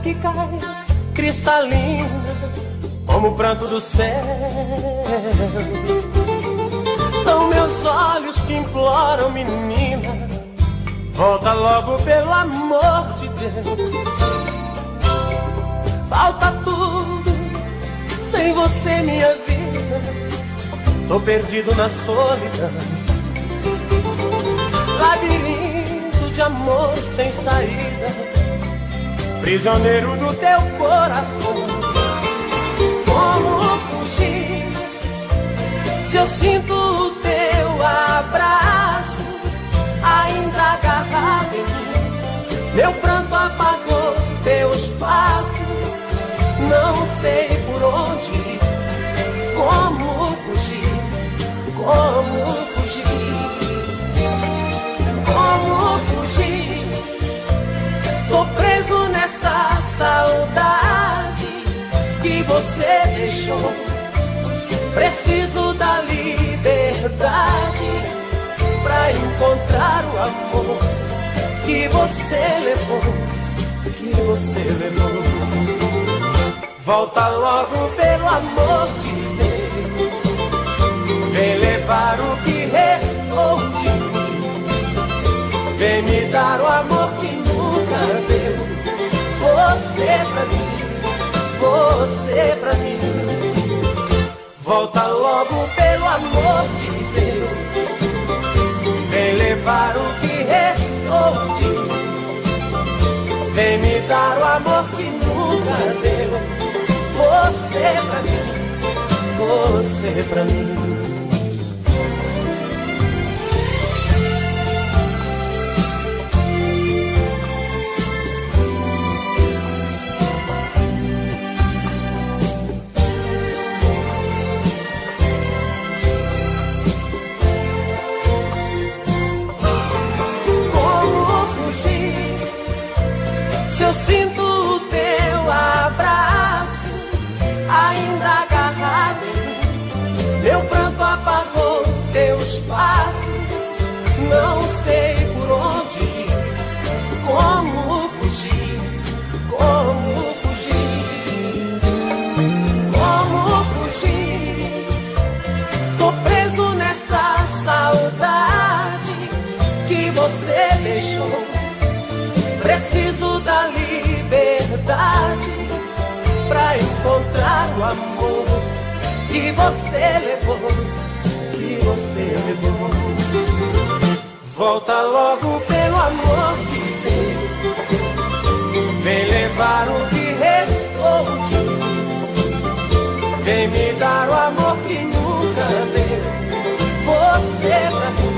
que cai, cristalina como o pranto do céu. São meus olhos que imploram, menina, volta logo pelo amor de Deus. Falta tudo, sem você minha vida, tô perdido na solidão. Labirinto de amor sem saída, prisioneiro do teu coração. Como fugir se eu sinto o teu abraço ainda agarrado em mim? Meu pranto apagou teus passos, não sei por onde ir. Como fugir? Como fugir? Como fugir? Tô preso nesta saudade que você deixou. Preciso da liberdade pra encontrar o amor que você levou, que você levou. Volta logo pelo amor de Deus, vem levar o que restou de mim, vem me dar o amor que nunca deu. Você pra mim, você pra mim. Volta logo pelo amor de Deus, vem levar o que restou de mim, vem me dar o amor que nunca deu. Você pra mim, você pra mim. Como fugir se eu sinto o teu abraço ainda agarrado em mim? Meu pranto apagou teus passos, não sei por onde ir. Como fugir? Como fugir? Como fugir? Tô preso nessa saudade que você deixou. Preciso da liberdade pra encontrar o amor que você levou, que você levou. Volta logo pelo amor de Deus, vem levar o que restou de mim, vem me dar o amor que nunca deu. Você pra mim,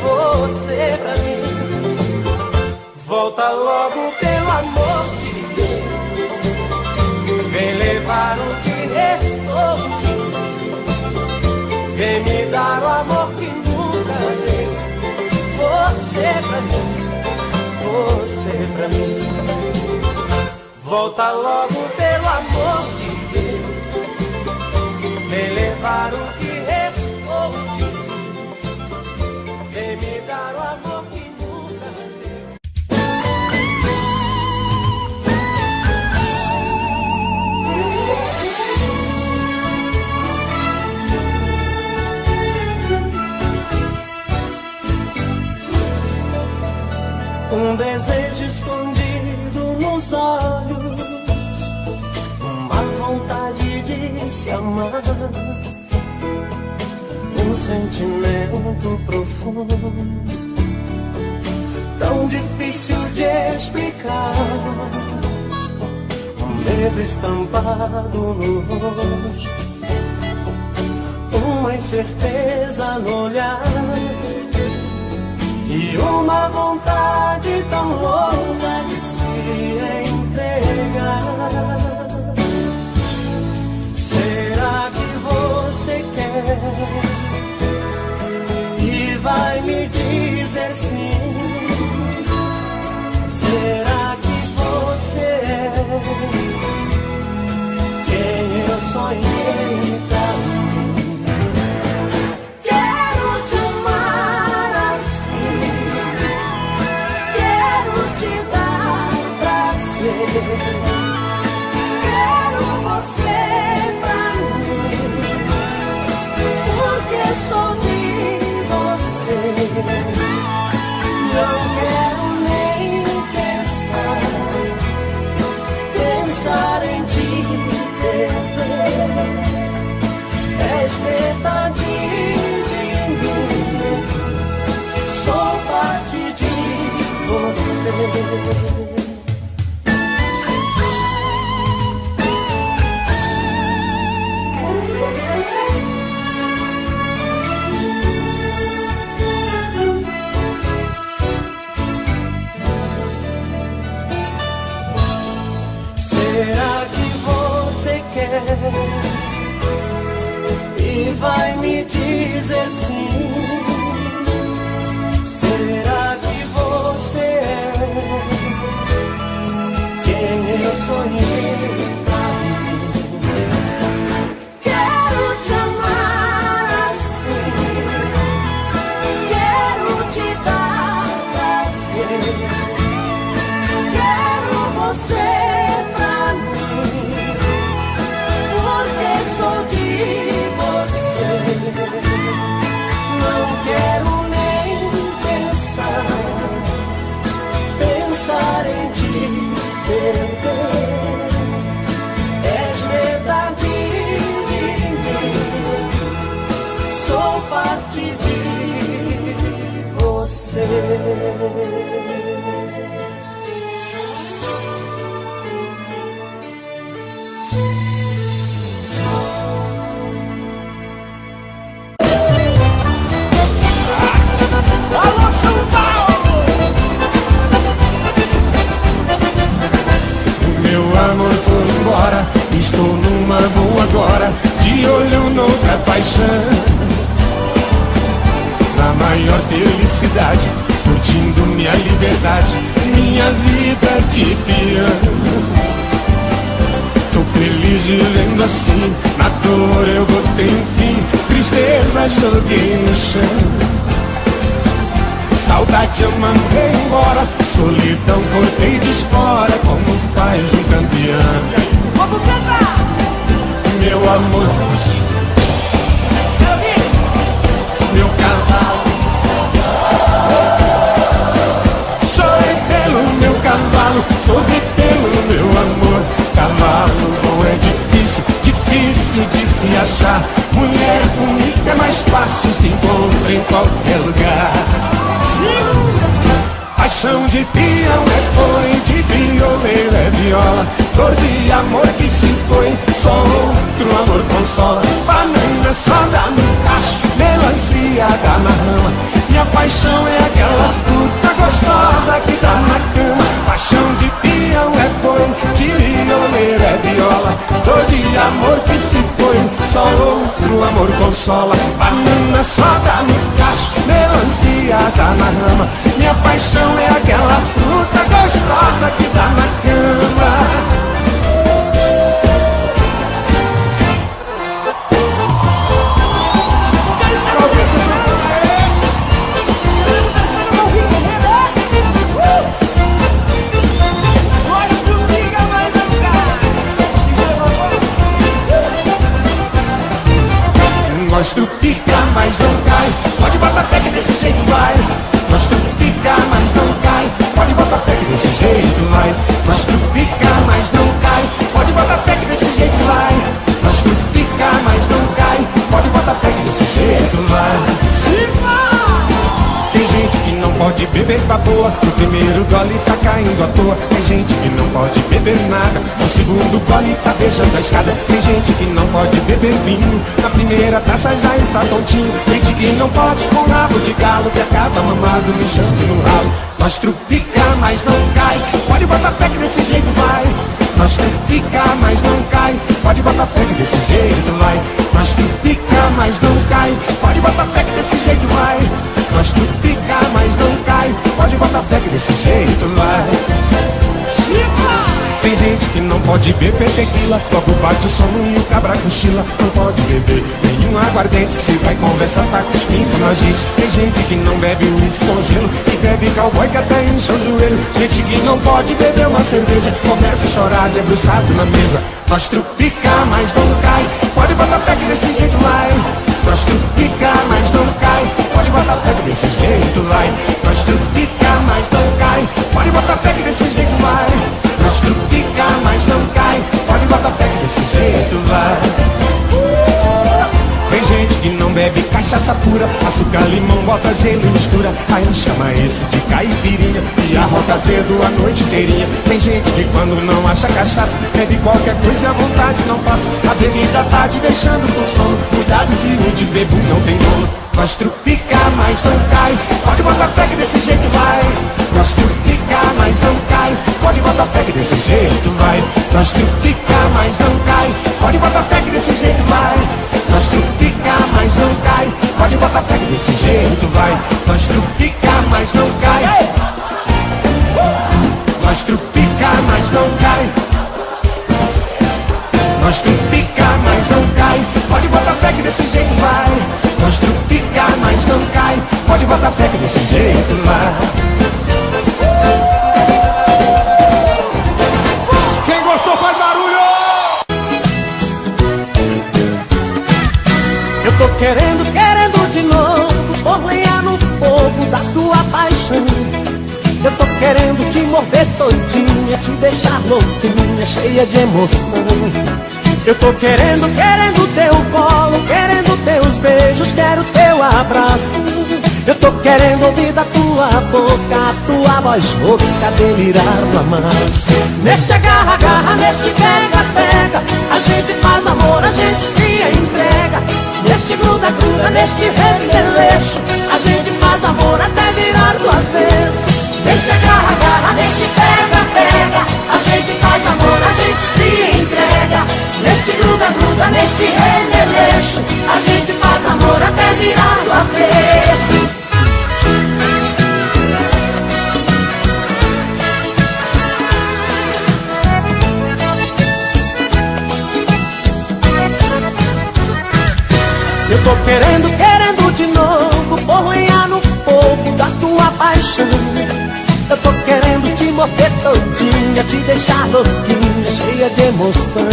você pra mim. Volta logo pelo amor de Deus, vem levar o que restou de mim, vem me dar o amor que nunca deu. Você pra mim, você pra mim. Volta logo pelo amor de Deus, vem levar o que restou de mim, vem me dar o amor que nunca deu. Um desejo escondido nos olhos, uma vontade de se amar, um sentimento profundo, tão difícil de explicar, um medo estampado no rosto, uma incerteza no olhar e uma vontade tão louca de se entregar. Será que você quer e vai me dizer sim? Será que você é quem eu sonhei pra mim? Quero te amar assim, quero te Não quero nem pensar em te perder. És metade de mim, sou parte de você. Será que você quer e vai me dizer sim? Será que você é quem eu sonhei pra mim? Quero te amar assim, quero te dar prazer, quero você pra mim, porque sou de você. Não quero nem pensar em te perder. És metade de mim, sou parte de você. Alô, São Paulo! O meu amor foi embora, estou numa boa agora, de olho noutra paixão. Na maior felicidade, curtindo minha liberdade, minha vida de peão. Tô feliz vivendo assim, na dor eu botei um fim, tristeza joguei no chão. Saudade eu mandei embora, solidão cortei de espora, como faz um campeão. Vamos cantar! Meu amor fugiu, meu cavalo, chorei pelo meu cavalo, sofri pelo meu amor. Cavalo bom é difícil, difícil de se achar. Mulher bonita é mais fácil, se encontra em qualquer lugar. Paixão de peão é boi, de violeiro é viola, dor de amor que se foi, só outro amor consola. Banana só dá no cacho, melancia dá na rama, e a paixão é aquela fruta gostosa que dá na cama. Paixão de peão é boi, de violeiro é viola, dor de amor que se foi, só outro amor consola. Banana só dá no cacho, melancia dá na rama, minha paixão é aquela fruta gostosa que dá na cama. Gosto pica, mas não cai, pode botar fé que desse jeito vai. Gosto pica, mas não cai, pode botar fé que desse jeito vai. Gosto pica, mas não cai, pode botar fé que desse jeito vai. Gosto pica, mas não cai, pode botar fé que desse jeito vai. Tem gente que não pode beber pra boa, o primeiro gole tá caindo à toa. Tem gente que não pode beber nada, o segundo gole tá beijando a escada. Tem gente que não pode beber vinho, na primeira taça já está tontinho. Gente que não pode com rabo de galo, que acaba mamado, mijando no ralo. Nós trupica, mas não cai, pode botar fé que desse jeito vai. Nós trupica, mas não cai, pode botar fé que desse jeito vai. Nós trupica, mas não cai, pode botar fé que desse jeito vai. Nós trupica, mas não cai, pode botar fé que desse jeito vai. Tem gente que não pode beber tequila, logo bate o sono e o cabra cochila. Não pode beber nenhum aguardente, se vai conversar tá cuspindo na gente. Tem gente que não bebe uísque com gelo, que bebe cowboy que até incha o joelho. Gente que não pode beber uma cerveja, começa a chorar debruçado na mesa. Nós trupica, mas não cai, pode botar fé que desse jeito vai. Nós trupica, mas não cai, pode botar fé que desse jeito bota gelo e mistura, aí chama esse de caipirinha. E a roda cedo a noite inteirinha. Tem gente que quando não acha cachaça, bebe qualquer coisa e a vontade não passa. A bebida tá te deixando com sono, cuidado que o de bebo não tem dono. Nós trupica, mas não cai, pode botar fé que desse jeito vai. Nós trupica, mas não cai, pode botar fé que desse jeito vai. Nós trupica, mas não cai, pode botar fé que desse jeito vai. Nós trupica, mas não cai, pode botar fé que desse jeito vai. Nós trupica, mas não cai. Nós trupica, mas não cai. Nós trupica, mas não cai, pode botar fé que desse jeito vai. Nós trupica, mas não cai, pode botar fé que desse jeito vai. Quem gostou faz barulho! Eu tô querendo de novo pôr lenha no fogo da tua paixão. Eu tô querendo te morder todinha, te deixar louquinha, cheia de emoção. Eu tô querendo teu colo, querendo teus beijos, quero teu abraço. Eu tô querendo ouvir da tua boca, a tua voz rouca, delirar no amasso. Neste agarra, agarra, neste pega, pega, a gente faz amor, a gente se entrega. Neste gruda, gruda, neste remeleixo, a gente faz amor até virar do avesso. Neste agarra, agarra, neste pega, pega, a gente faz amor, a gente se entrega. Neste gruda, gruda, neste remeleixo, a gente faz amor até virar do avesso. Eu tô querendo de novo pôr lenha no fogo da tua paixão. Eu tô querendo te morder todinha, te deixar louquinha, cheia de emoção.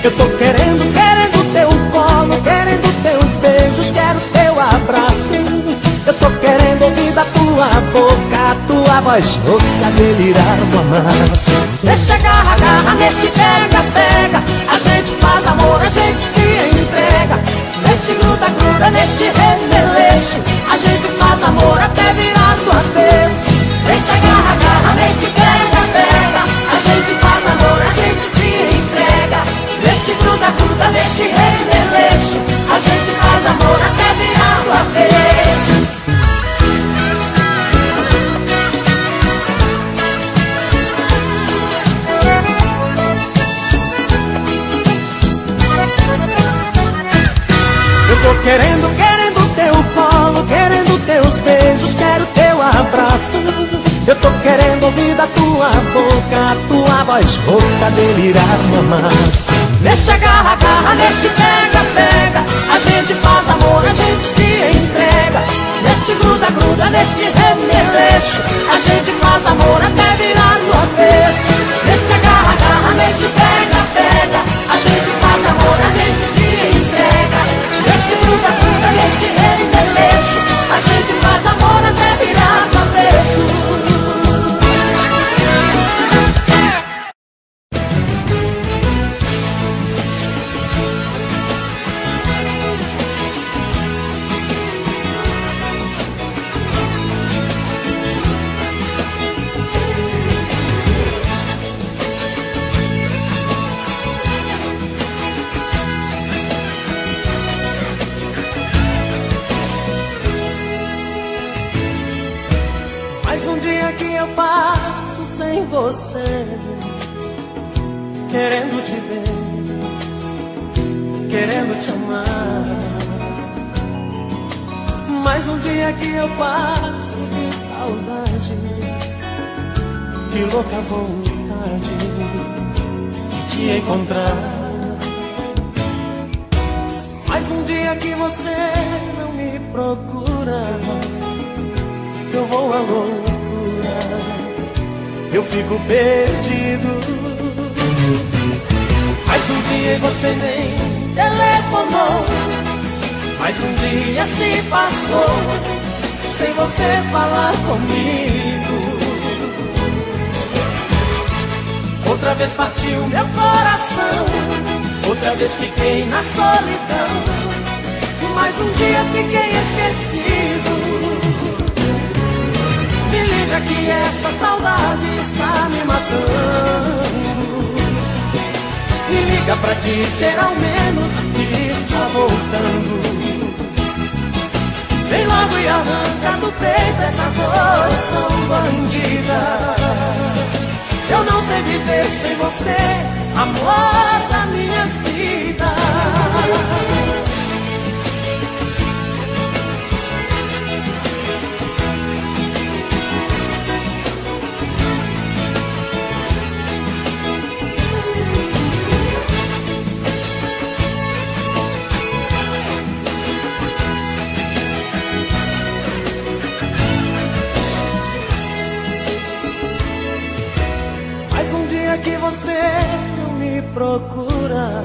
Eu tô querendo teu colo, querendo teus beijos, quero teu abraço. Eu tô querendo ouvir da tua boca, a tua voz rouca, delirar no amasso. Neste agarra, agarra, neste pega, pega, a gente faz amor, a gente se entrega. Neste gruda, gruda, neste remeleixo, a gente faz amor até virar do avesso. Neste agarra, agarra, neste pega, pega, a gente faz amor, a gente se entrega. Neste gruda, gruda, neste remeleixo, a gente faz amor até virar do avesso. Eu tô querendo teu colo, querendo teus beijos, quero teu abraço. Eu tô querendo ouvir da tua boca, a tua voz rouca, delirar no amasso. Neste agarra, agarra, neste pega, pega, a gente faz amor, a gente se entrega. Neste gruda, gruda, neste remeleixo, a gente faz amor até virar no avesso. Neste agarra, agarra, neste pega, pega, a gente faz amor, a gente se entrega. Neste gruda, gruda, neste remeleixo, a gente faz amor até virar no avesso. Que eu passo sem você, querendo te ver, querendo te amar. Mais um dia que eu passo de saudade, que louca vontade de te encontrar. Mais um dia que você não me procura, eu vou à loucura, eu fico perdido. Mais um dia e você nem telefonou, mais um dia se passou sem você falar comigo. Outra vez partiu meu coração, outra vez fiquei na solidão. Mais um dia fiquei esquecido. liga que essa saudade está me matando. Me liga pra dizer ao menos que está voltando. Vem logo e arranca do peito essa dor tão bandida. Eu não sei viver sem você, amor da minha vida. Que você não me procura,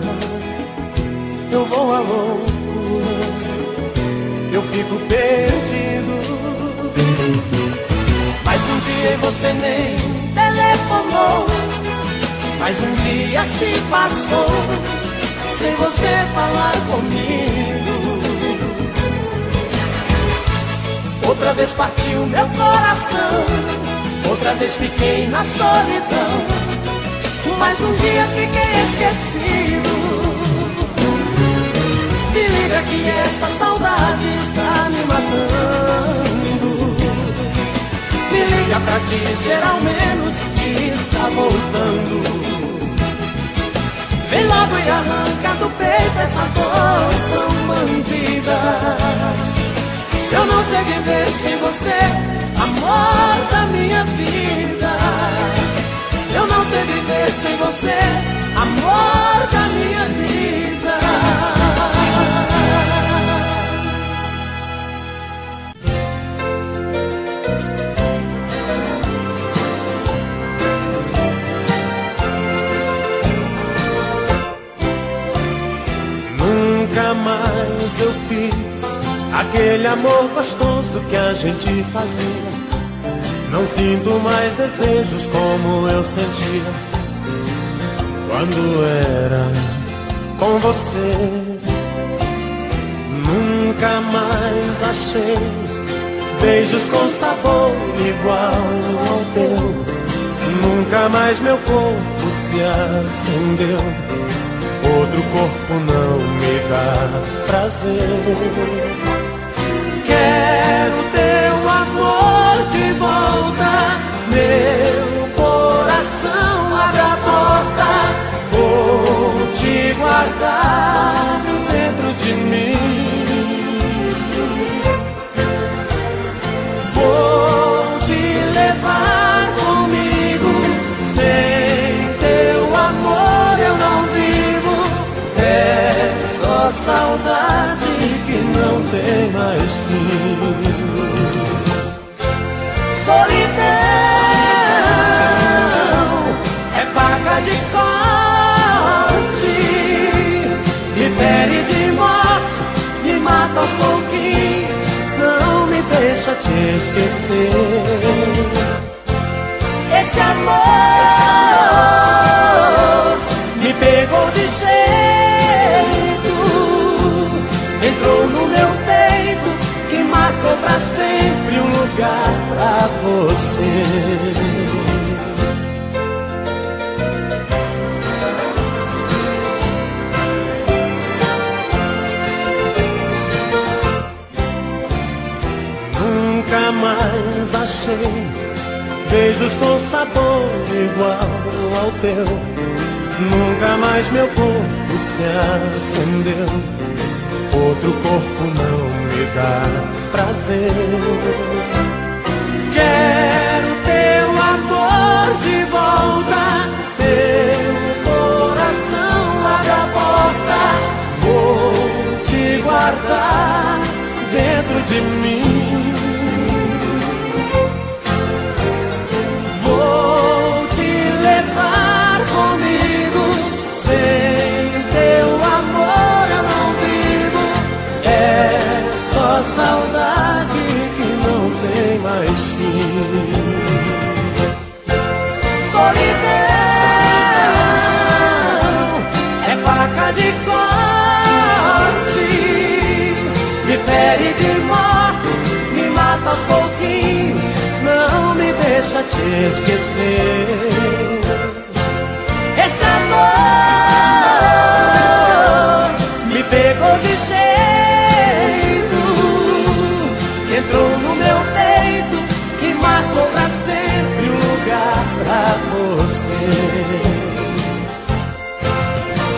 eu vou à loucura, eu fico perdido. Mas um dia você nem telefonou, mas um dia se passou sem você falar comigo. Outra vez partiu meu coração, outra vez fiquei na solidão. Mas um dia fiquei esquecido. Me liga que essa saudade está me matando. Me liga pra dizer ao menos que está voltando. Vem logo e arranca do peito essa dor tão bandida. Eu não sei viver sem você, amor da minha vida. Eu não sei viver sem você, amor da minha vida. Nunca mais eu fiz aquele amor gostoso que a gente fazia. Não sinto mais desejos como eu sentia quando era com você. Nunca mais achei beijos com sabor igual ao teu. Nunca mais meu corpo se acendeu. Outro corpo não me dá prazer. Quero teu amor de volta, meu coração abre a porta. Vou te guardar dentro de mim. Vou te levar comigo. Sem teu amor eu não vivo. É só saudade que não tem mais fim. Solidão é faca de corte, me fere de morte, me mata aos pouquinhos, não me deixa te esquecer. Esse amor me pegou de jeito, entrou no meu peito, que marcou pra sempre um lugar pra você. Nunca mais achei beijos com sabor igual ao teu. Nunca mais meu corpo se acendeu. Outro corpo não me dá prazer. Quero teu amor de volta. Meu coração abre a porta. Vou te guardar dentro de mim. Vou te levar comigo. Sem teu amor eu não vivo. É só saudade que não tem mais fim. Solidão é faca de corte, me fere de morte, me mata aos pouquinhos, não me deixa deixa te esquecer. Esse amor me pegou de jeito, entrou no meu peito e marcou pra sempre um lugar pra você.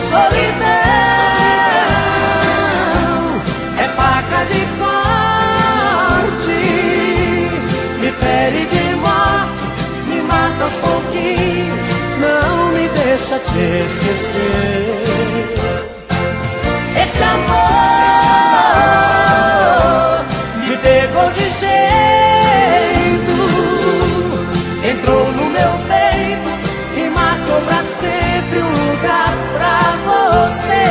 Solidão é faca de corte, me fere de morte, me mata aos pouquinhos, não me deixa te esquecer. Esse amor me pegou de jeito, entrou no meu peito e marcou pra sempre um lugar pra você.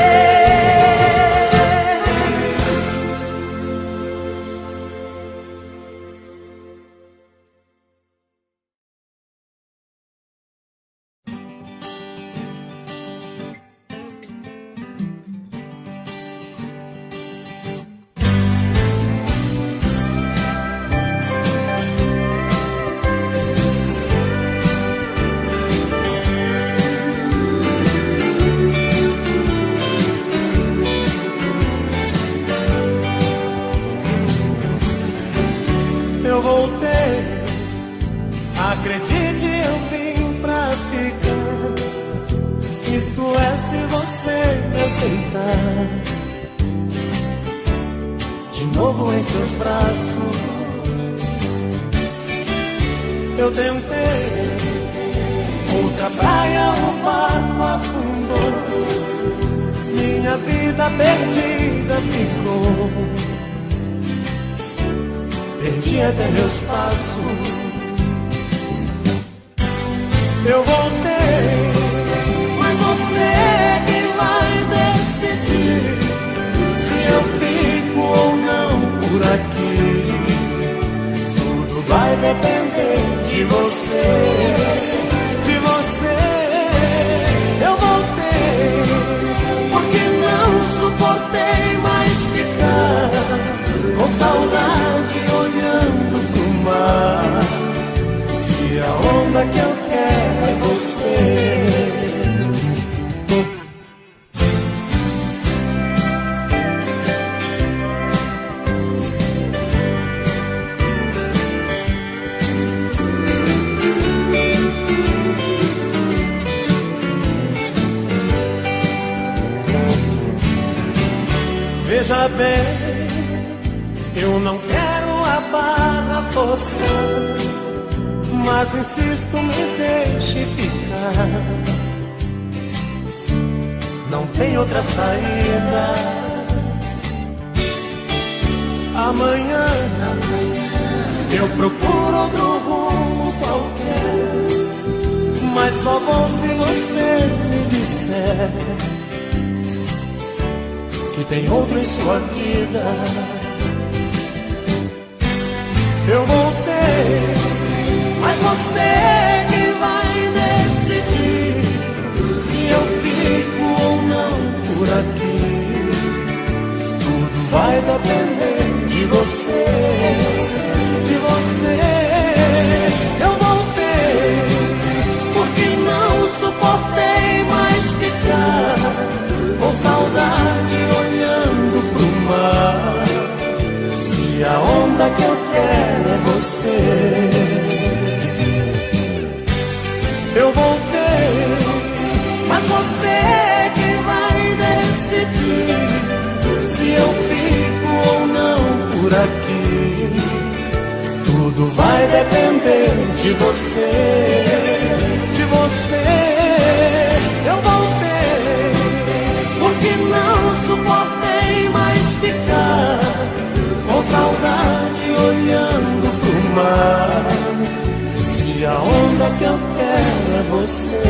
Eu voltei, acredite, eu vim pra ficar. Isto é, se você me aceitar de novo em seus braços. Eu tentei, outra praia, o barco afundou, minha vida perdida ficou. Perdi até meus passos. Eu voltei, mas você que vai decidir se eu fico ou não por aqui. Tudo vai depender de você, de você. Eu voltei porque não suportei mais ficar com saudade olhando pro mar. Se a onda que eu quero é você. Veja bem, eu não quero a barra forçar, mas insisto, me deixe ficar. Não tem outra saída. Amanhã eu procuro outro rumo qualquer, mas só vou se você me disser que tem outro em sua vida. Eu voltei, mas você que vai decidir se eu fico ou não por aqui. Tudo vai depender de você, de você. Eu voltei porque não suportei mais ficar com saudade olhando pro mar. Se a onda que eu quero é você. Eu voltei, mas você que vai decidir se eu fico ou não por aqui. Tudo vai depender de você, de você. Eu voltei porque não suportei mais ficar com saudade olhando pro mar. Se a onda que eu quero é você.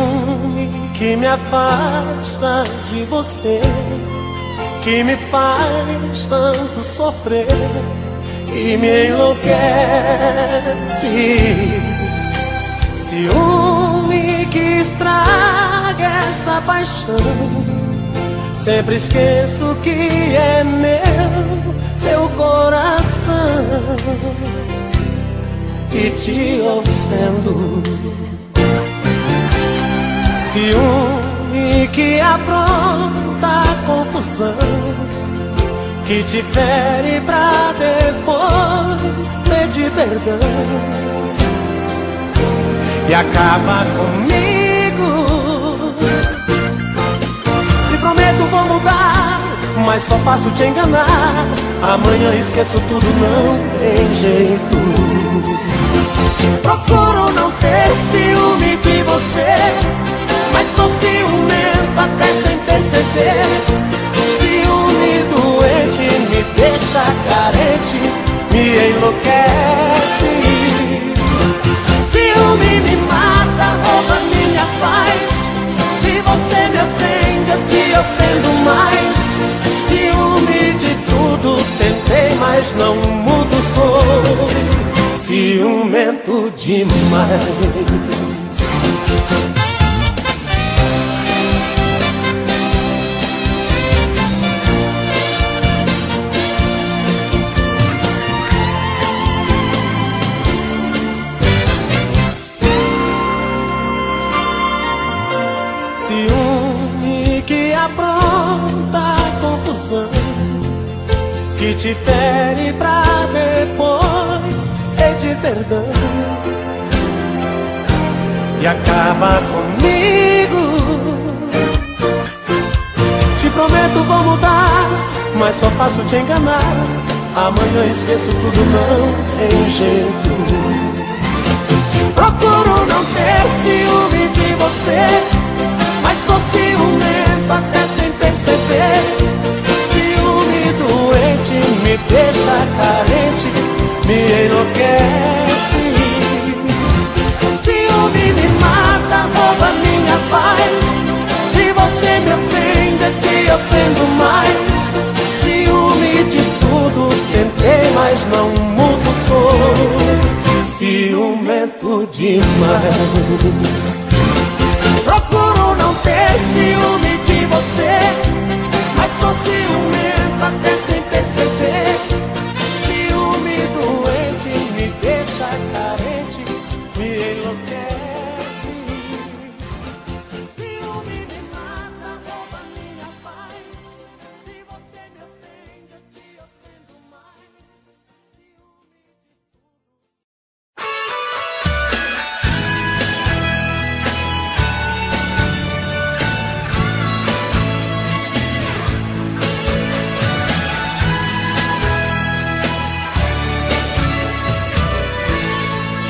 ciúme que me afasta de você, que me faz tanto sofrer e me enlouquece. Ciúme que estraga essa paixão. Sempre esqueço que é meu, seu coração, e te ofendo. Ciúme que apronta confusão, que te fere pra depois pedir perdão e acaba comigo. Te prometo vou mudar, mas só faço te enganar. Amanhã esqueço tudo, não tem jeito. Procuro não ter ciúme de você, mas sou ciumento até sem perceber. Ciúme doente me deixa carente, me enlouquece. Ciúme me mata, rouba minha paz. Se você me ofende, eu te ofendo mais. Ciúme de tudo, tentei, mas não mudo, sou ciumento demais. Ciúme que apronta confusão, que te fere pra depois pedir perdão e acaba comigo. Te prometo vou mudar, mas só faço te enganar. Amanhã esqueço tudo, não tem jeito. Procuro não ter ciúme de você, mas sou ciumento até sem perceber. Ciúme doente me deixa carente, me enlouquece. Ciúme me mata, rouba minha paz. Se você me ofende, eu te ofendo mais. Ciúme de tudo, tentei, mas não mudo, sou ciumento demais. Procuro não ter ciúme de você, mas sou ciumento até sem perceber. Ciúme doente me deixa carente, me enlouquece. Ciúme me mata, rouba minha paz. Se você me ofende, eu te ofendo mais.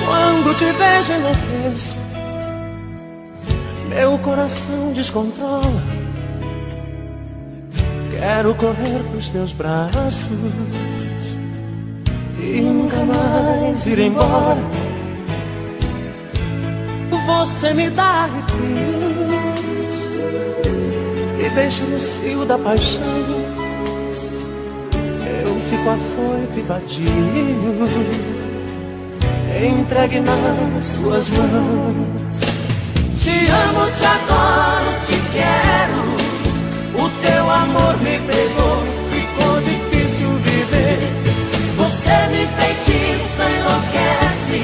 Quando te vejo enlouqueço, meu coração descontrola. Quero correr pros teus braços e nunca mais ir embora. Você me dá arrepios e deixa no cio da paixão. Eu fico afoito e vadio, entregue nas suas mãos. Te amo, te adoro, te quero. O teu amor me pegou, ficou difícil viver. Você me feitiça, enlouquece.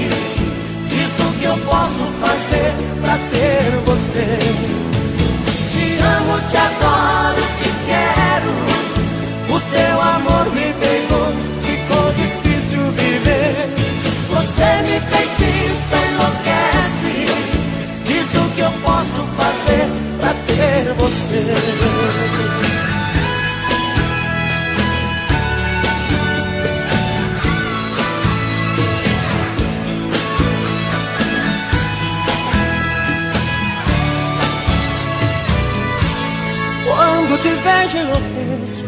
Diz o que eu posso fazer pra ter você. Te amo, te adoro, te quero. O teu amor me pegou, ficou difícil viver. Você me feitiça, enlouquece. Diz o que eu posso fazer pra ter você. Quando te vejo enlouqueço,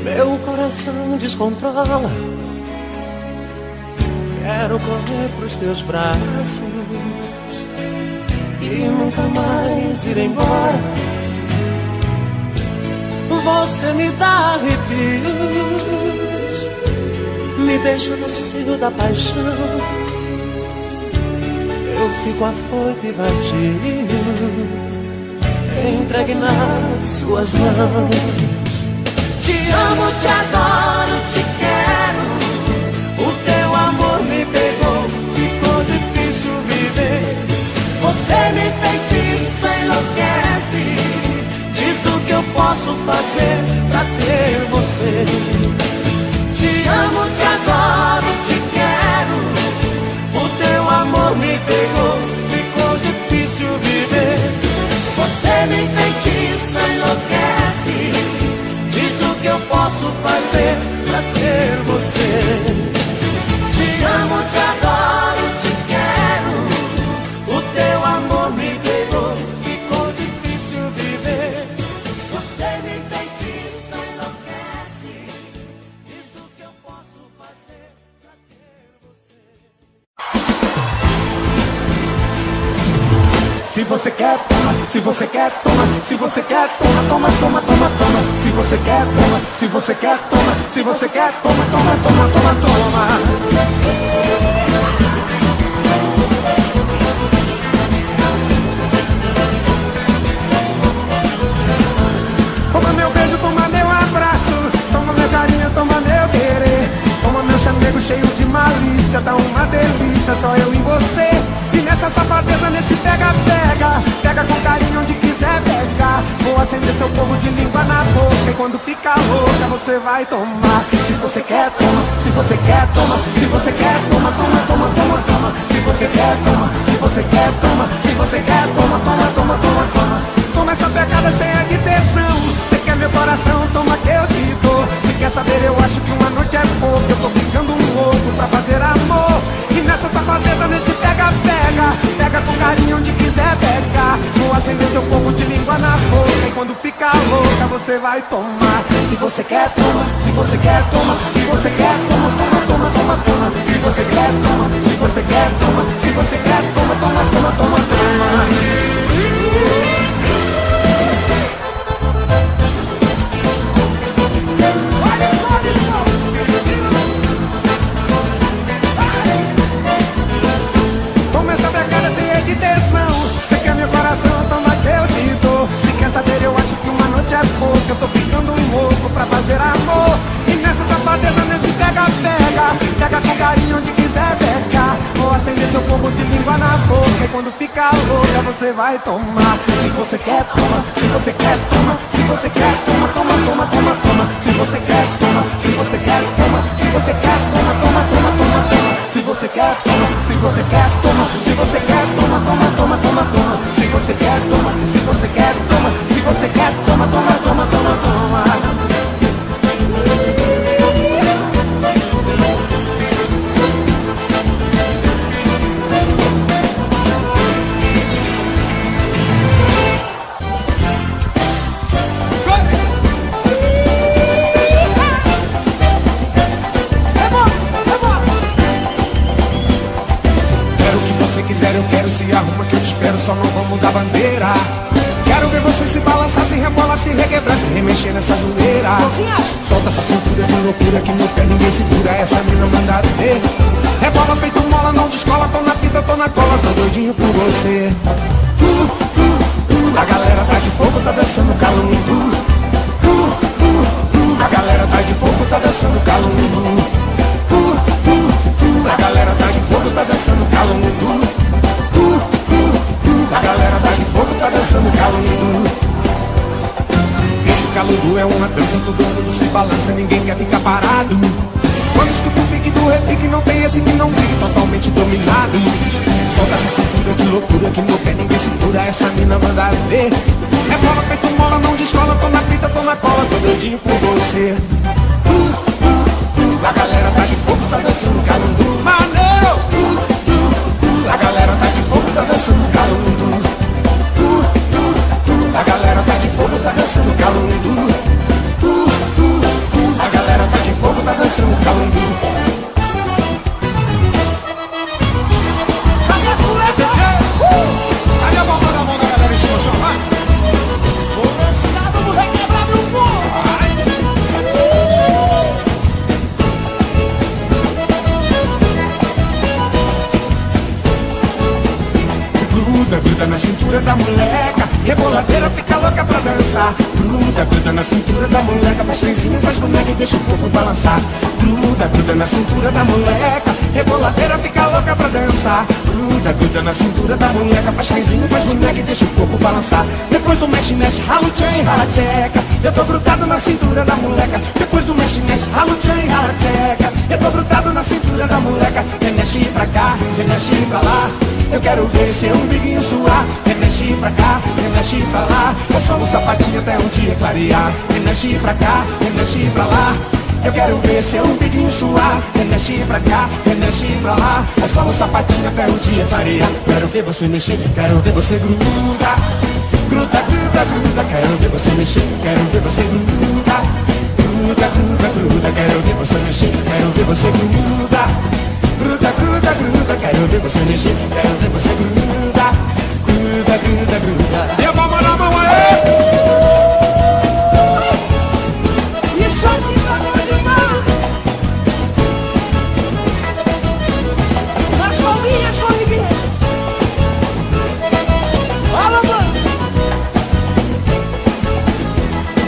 meu coração descontrola. Quero correr pros teus braços nunca mais ir embora. Você me dá arrepios, me deixa no cio da paixão. Eu fico afoito e vadio, entregue nas suas mãos. Te amo, te adoro, te quero. O teu amor me pegou, ficou difícil viver. Você me enfeitiça, enlouquece. Diz o que eu posso fazer pra ter você. Te amo, te adoro, te quero. O teu amor me pegou, ficou difícil viver. Você me enfeitiça, enlouquece. Diz o que eu posso fazer pra ter você. Te amo, te adoro, te quero. O teu amor me pegou, ficou difícil viver. Você me enfeitiça, enlouquece. Diz o que eu posso fazer pra ter você. Se você quer, toma. Se você quer, toma. Se você quer, toma, toma, toma, toma, toma. Se você quer, toma. Se você quer, toma. Se você quer, toma, toma, toma, toma, toma. Toma meu beijo, toma meu abraço. Toma meu carinho, toma meu querer. Toma meu chamego cheio de malícia. Dá uma delícia, só eu e você. E nessa safadeza, nesse pega-pega. Pega com carinho onde quiser pegar. Vou acender seu fogo de língua na boca. E quando ficar louca, você vai tomar. Se você quer, toma. Se você quer, toma. Se você quer, toma, toma, toma, toma, toma. Se você quer, toma. Se você quer, toma. Se você quer, toma, toma, toma, toma, toma. Toma essa pegada cheia de tensão. Você quer meu coração, toma que eu te dou. Se quer saber, eu acho que uma noite é pouco. Eu tô ficando louco pra fazer amor. E nessa safadeza, nesse pega-pega. Pega com carinho onde quiser pegar. Vou acender seu fogo de língua na boca. E quando ficar louca, você vai tomar. Se você quer, toma. Se você quer, toma. Se você quer, toma, toma, toma, toma, toma. Se você quer, toma. Se você quer, toma. Se você quer, toma, toma, toma, toma, toma. Toma essa pegada cheia de tensão. Você quer meu coração, toma que eu te dou. Se quer saber, eu acho que uma noite é pouco. Eu tô ficando louco pra fazer amor. E nessa safadeza, nesse pega-pega. Pega com carinho onde quiser pegar. Vou acender seu fogo de língua na boca. E quando ficar louca, você vai tomar. Se você quer, toma. Se você quer, toma. Se você quer, toma, toma, toma, toma, toma. Se você quer, toma. Se você quer, toma. Se você quer, toma, toma, toma, toma, toma. Se você quer, toma. Se você quer, toma. Se você quer, toma, toma, toma, toma, toma. Se você quer, toma. Se você quer, toma. Se você quer, toma, toma, toma, toma, toma. Eu quero, se arruma que eu te espero, só não vamos mudar bandeira. Quero ver você se balançar, se rebolar, se requebrar, se remexer nessa zoeira. Solta essa cintura de loucura que no pé ninguém segura, essa mina manda ver. Rebola feito mola, não descola, tô na fita, tô na cola, tô doidinho por você. A galera tá de fogo, tá dançando calungu. A galera tá de fogo, tá dançando calungu. A galera tá de fogo, tá dançando calungu. A galera tá de fogo, tá dançando calungu. Esse calungu é uma dança, todo mundo se balança, ninguém quer ficar parado. Quando escuta o pique do repique, não tem esse que não fique totalmente dominado. Solta essa cintura de loucura que no pé ninguém segura, essa mina manda ver. É bola feito mola, não descola, tô na fita, tô na cola, tô doidinho por você. A galera tá de fogo, tá dançando calungu. Maneiro! A galera tá de fogo, tá dançando calungu. A galera tá de fogo, tá dançando calungu. A galera tá de fogo, tá dançando calungu. Cadê a mulher? Cadê a boca da mão? da moleca, reboladeira fica louca pra dançar. Gruda, gruda na cintura da moleca, faz trenzinho, faz boneca e deixa o corpo balançar. Gruda, gruda na cintura da moleca, reboladeira fica louca pra dançar. Gruda, gruda na cintura da moleca, faz trenzinho, faz boneca e deixa o corpo balançar. Depois do mexe, mexe, ralo, tchan, rala, tcheca. Eu tô grudado na cintura da moleca. Depois do mexe, mexe, ralo, tchan, rala, tcheca. Eu tô grudado na cintura da moleca. Remexe pra cá, remexe pra lá. Eu quero ver seu umbiguinho suar. Remexe pra cá, remexe pra lá. É só no sapatinho até um dia clarear. Remexe pra cá, remexe pra lá. Eu quero ver seu umbiguinho suar. Remexe pra cá, remexe pra lá. É só no sapatinho até o dia clarear. Quero ver você mexer, quero ver você gruda. Gruda, gruda, gruda. Quero ver você mexer, quero ver você gruda. Gruda, gruda, gruda. Quero ver você mexer, quero ver você gruda. Gruda, gruda, gruda. Quero ver você mexer, quero ver você gruda. Gruda, gruda, gruda. E a palma na mão aí! Isso aqui tá doido demais. Nas palminhas comigo. Fala, mano.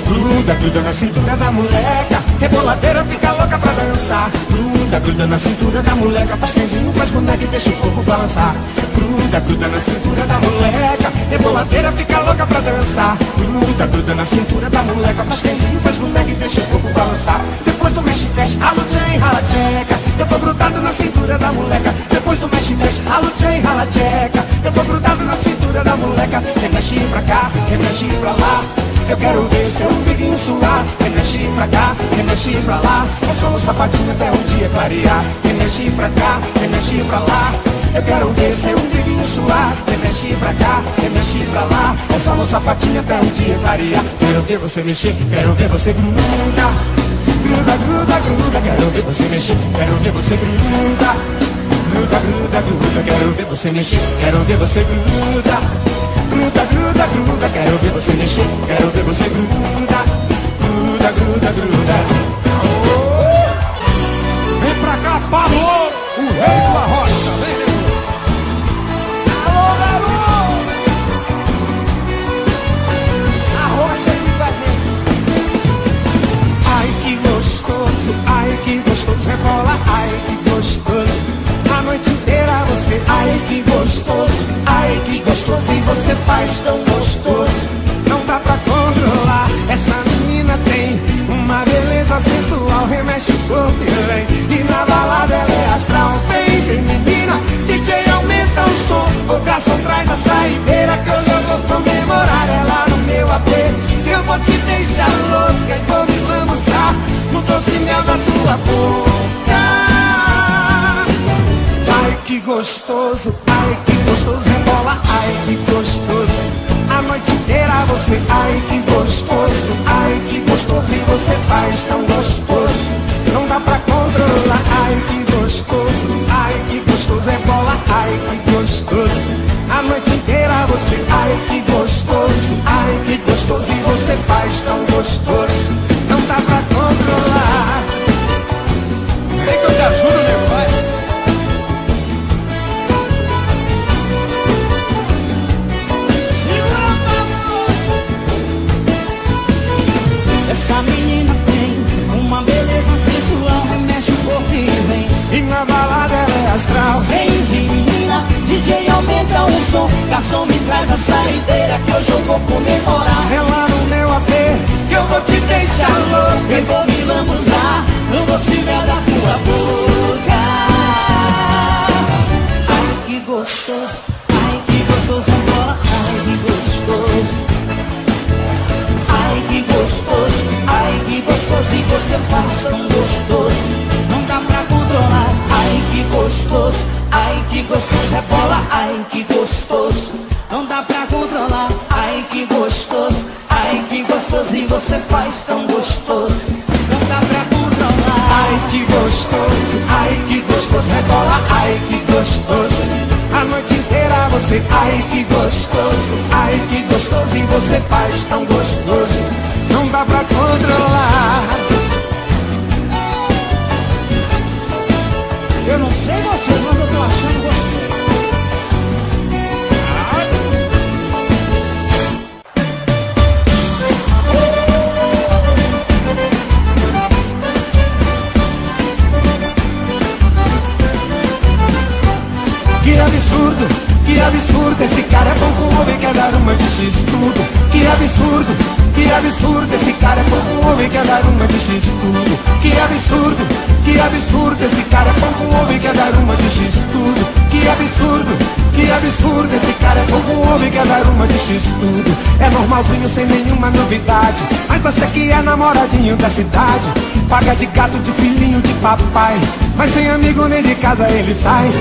Gruda, gruda na cintura da moleca, reboladeira fica louca pra dançar. Gruda, gruda na cintura da moleca, faz trenzinho, faz boneca e deixa o corpo balançar. Gruda, gruda na cintura da moleca, reboladeira fica louca pra dançar. Gruda, gruda na cintura da moleca, faz trenzinho, faz boneca e deixa o corpo balançar. Depois do mexe, mexe, ralo, tchan, rala, tcheca. Eu tô grudado na cintura da moleca. Depois do mexe, mexe, ralo, tchan, rala, tcheca. Eu tô grudado na cintura da moleca. Remexe pra cá, remexe pra lá. Eu quero ver seu umbiguinho suar. Remexe pra cá, remexe pra lá. É só no sapatinho até um dia clarear. Remexe pra cá, remexe pra lá. Eu quero ver seu umbiguinho suar. Remexe pra cá, remexe pra lá. É só no sapatinho até um dia clarear. Quero ver você mexer, quero ver você gruda. Gruda, gruda, gruda. Quero ver você mexer, quero ver você gruda. Gruda, gruda, gruda. Quero ver você mexer, quero ver você gruda. Gruda, gruda, gruda, quero ver você mexer, quero ver você gruda. Gruda, gruda, gruda. Vem pra cá, Pablo, o rei do Arrocha. Vem, nego. Alô, garoto. Arrocha aqui com a gente. Ai, que gostoso, ai, que gostoso. Rebola, ai, que gostoso. A noite inteira você, ai, que gostoso. Ai, que gostoso, e você faz tão gostoso. Não dá pra controlar, essa menina tem uma beleza sensual. Remexe o corpo e vem, e na balada ela é astral. Vem, vem menina, DJ aumenta o som. O garçom traz a saideira que hoje eu vou comemorar. Ela no meu AP, que eu vou te deixar louca. E vamos lançar no doce mel da sua boca. Ai, que gostoso, ai, que gostoso. Rebola, ai, que gostoso. A noite inteira você, ai, que gostoso. Ai, que gostoso, e você faz tão gostoso. Não dá pra controlar, ai, que gostoso. Ai, que gostoso, rebola, ai, que gostoso. A noite inteira você, ai, que gostoso. Ai, que gostoso, e você faz tão gostoso. Não dá pra controlar. Vem que eu te ajudo, nego, vai. Essa menina tem uma beleza sensual. Remexe o corpo e vem, E na balada ela é astral. vem, vem menina, DJ aumenta o som. Garçom me traz a saideira que hoje eu vou comemorar. Ela no meu AP, que eu vou te deixar louco. Eu vou me lambuzar no doce mel da tua boca. Ai, que gostoso, ai, que gostoso, rebola, ai, que gostoso. Ai, que gostoso, ai, que gostoso, e você faz tão gostoso. Não dá pra controlar, ai, que gostoso, ai, que gostoso, rebola, ai, que gostoso. Não dá pra controlar, ai, que gostoso, ai, que gostoso, e você faz tão gostoso. Não dá pra controlar. Ai, que gostoso, ai, que gostoso. Rebola, ai, que gostoso. A noite inteira você, ai, que gostoso. Ai, que gostoso, e você faz tão gostoso. Não dá pra controlar. Eu não sei vocês, mas eu tô achando gostoso. X tudo. Que absurdo, esse cara é pão com ovo e quer dar uma de X tudo. Que absurdo, esse cara é pão com ovo e quer dar uma de X tudo. É normalzinho sem nenhuma novidade, mas acha que é namoradinho da cidade. Paga de gato, de filhinho, de papai, mas sem amigo nem de casa ele sai.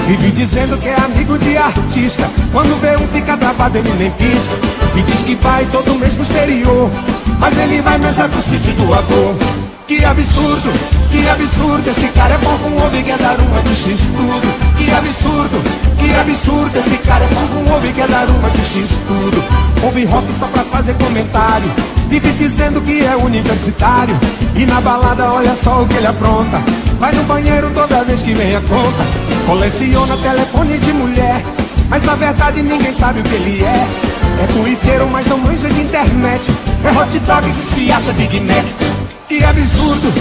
Vive dizendo que é amigo de artista, quando vê um fica travado ele nem pisca. E diz que vai todo mês pro exterior, mas ele vai mesmo é pro sítio do avô. Que absurdo, esse cara é bom com ovo e quer dar uma de X tudo. Que absurdo, esse cara é bom com ovo e quer dar uma de X tudo. Ouve rock só pra fazer comentário, vive dizendo que é universitário, e na balada olha só o que ele apronta. Vai no banheiro toda vez que vem a conta. Coleciona telefone de mulher, mas na verdade ninguém sabe o que ele é. É tuiteiro, mas não manja de internet. É hot dog que se acha Big Mac. Que absurdo,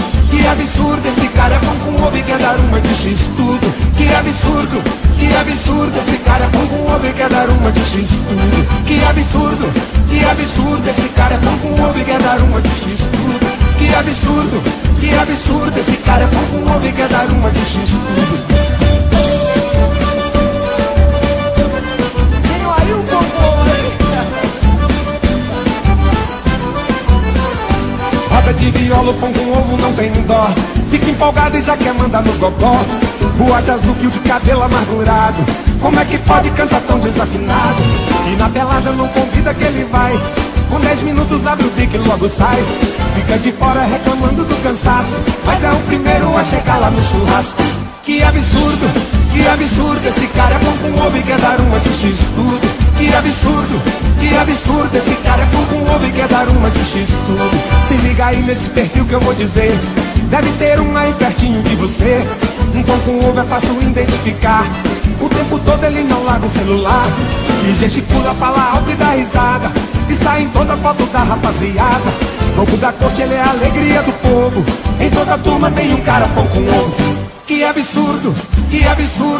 esse cara é bom com ovo e quer dar uma de X tudo. Que absurdo, esse cara é bom com ovo e quer dar uma de X tudo. Que absurdo, esse cara é bom com ovo e quer dar uma de X tudo. Que absurdo, esse cara é bom com ovo e quer dar uma de X tudo. Tenho aí um pouco, hein? Roda de viola, pão com ovo não tem dó. Fica empolgado e já quer mandar no gogó. Boate azul, fio de cabelo amargurado. Como é que pode cantar tão desafinado? E na pelada não convida que ele vai. Com 10 minutos abre o bico e logo sai. Fica de fora reclamando do cansaço, mas é o primeiro a chegar lá no churrasco. Que absurdo, esse cara é bom com ovo e quer dar uma de X tudo. Que absurdo, esse cara é bom com ovo e quer dar uma de X tudo. Se liga aí nesse perfil que eu vou dizer, deve ter um aí pertinho de você. Um pão com ovo é fácil identificar, o tempo todo ele não larga o celular. E gesticula, fala alto e dá risada, e sai em toda foto da rapaziada. Louco da corte, ele é a alegria do povo, em toda turma tem um cara pão com ovo. Que absurdo,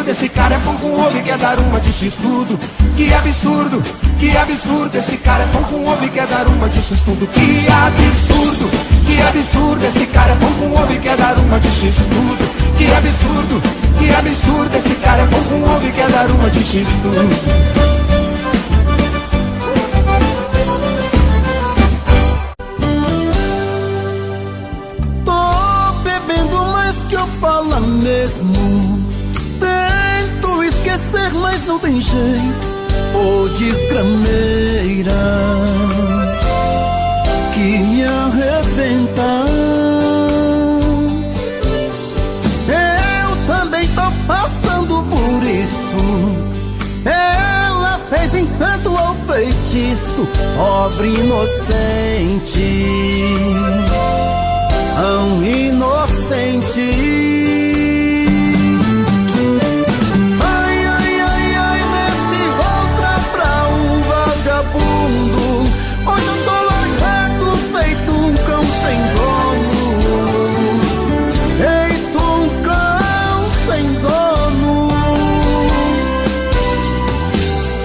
esse cara é pão com ovo e quer dar uma de X tudo. Que absurdo, esse cara é pão com ovo e quer dar uma de X tudo. Que absurdo, esse cara é pão com ovo e quer dar uma de X tudo. Que absurdo, esse cara é pão com ovo e quer dar uma de X tudo. Fala mesmo, tento esquecer, mas não tem jeito. Ô desgrameira que me arrebenta. Eu também tô passando por isso. Ela fez encanto ou feitiço, pobre inocente, tão inocente. Ai, ai, ai, ai, nesse outra pra um vagabundo. Hoje eu tô largado, feito um cão sem dono. Feito um cão sem dono.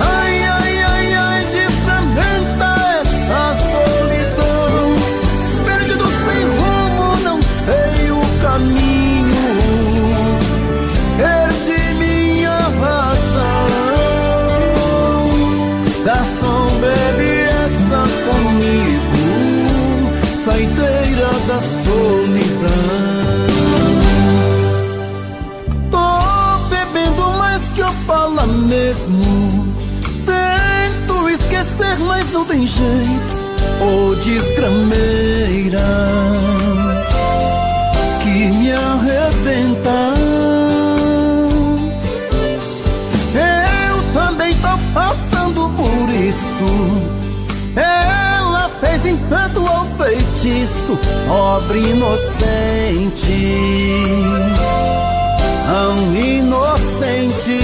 Ai, ai, ai, ai, desfragmenta essa solidão. Perdido sem rumo, não sei o caminho. Perdi minha razão. Garçom, bebe essa comigo, saideira da solidão. Tô bebendo mais que eu falo mesmo. Tento esquecer, mas não tem jeito. Ô desgrameira que me arrebenta. Eu também tô passando por isso. Ela fez encanto ou feitiço, pobre inocente, tão inocente.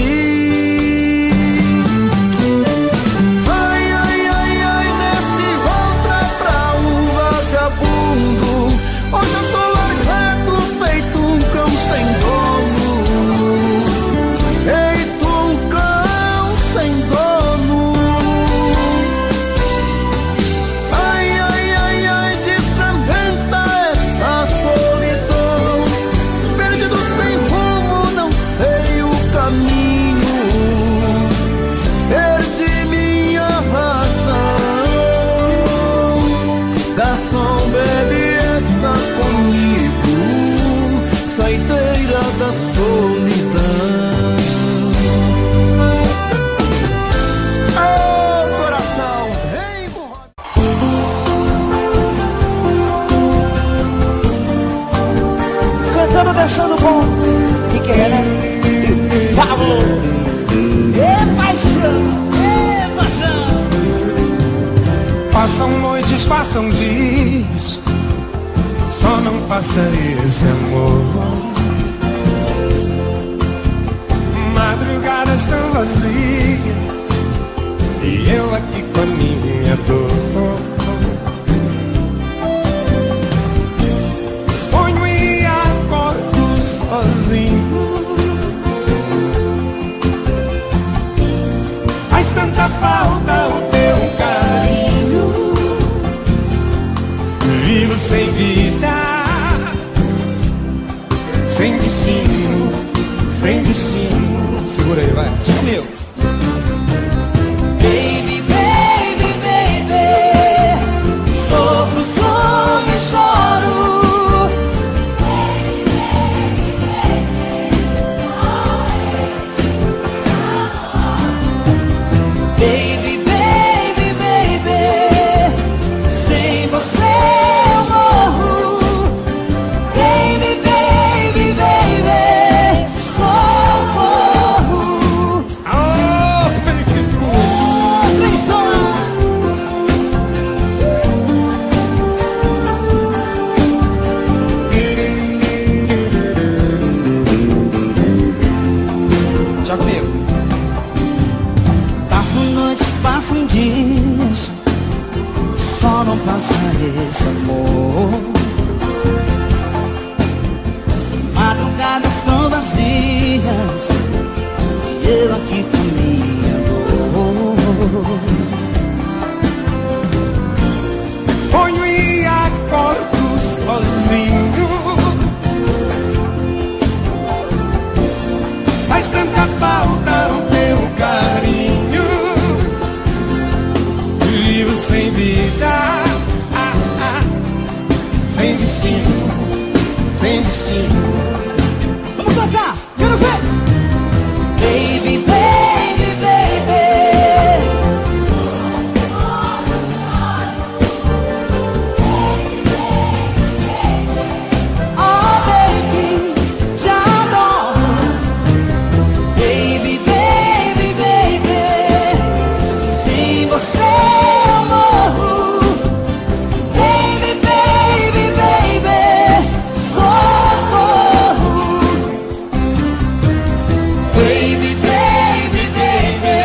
Ai, ai, ai, ai, nesse outra pra um vagabundo. Hoje eu tô largado, feito um cão sem dono. Feito um cão sem dono. Ai, ai, ai, ai, desfragmenta essa bom que é, né? Pablo, paixão, paixão. Passam noites, passam dias, só não passa esse amor. Madrugadas tão vazias e eu aqui com a minha dor. Sonho e acordo sozinho. Faz tanta falta o teu carinho. Vivo sem vida, sem destino, sem destino. Segura aí, vai. Meu. Baby, baby, baby, sofro, sonho e choro. Baby, baby, baby, sem você eu morro. Baby, baby, baby, socorro. Oh, baby. Já comigo. Passam noites, passam dias, só não passa esse amor. Madrugadas tão vazias, e eu aqui com minha dor. Sonho e acordo sozinho. Faz tanta falta o teu carinho. Vivo sem vida, sem destino, sem destino. Vamos tocar, quero ver! Baby, baby, baby, oh baby, te adoro. Baby, baby, baby, sem você eu morro. Baby, baby, baby, socorro. Baby, baby, baby,